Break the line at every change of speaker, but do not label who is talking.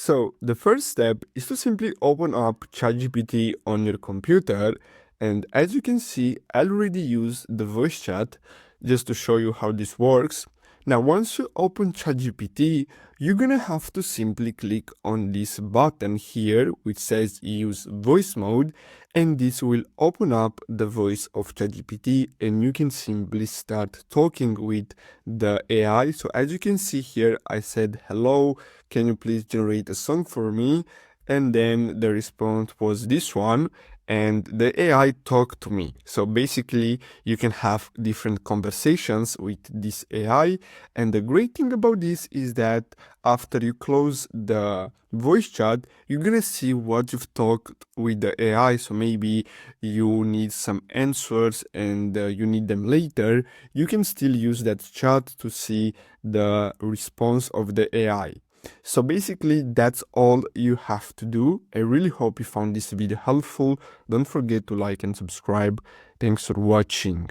So the first step is to simply open up ChatGPT on your computer. And as you can see, I already used the voice chat just to show you how this works. Now, once you open ChatGPT, you're gonna have to simply click on this button here, which says use voice mode, and this will open up the voice of ChatGPT, and you can simply start talking with the AI. So as you can see here, I said, hello, can you please generate a song for me? And then the response was this one, and the AI talked to me. So basically, you can have different conversations with this AI. And the great thing about this is that after you close the voice chat, you're gonna see what you've talked with the AI. So maybe you need some answers and you need them later. You can still use that chat to see the response of the AI. So basically, that's all you have to do. I really hope you found this video helpful. Don't forget to like and subscribe. Thanks for watching.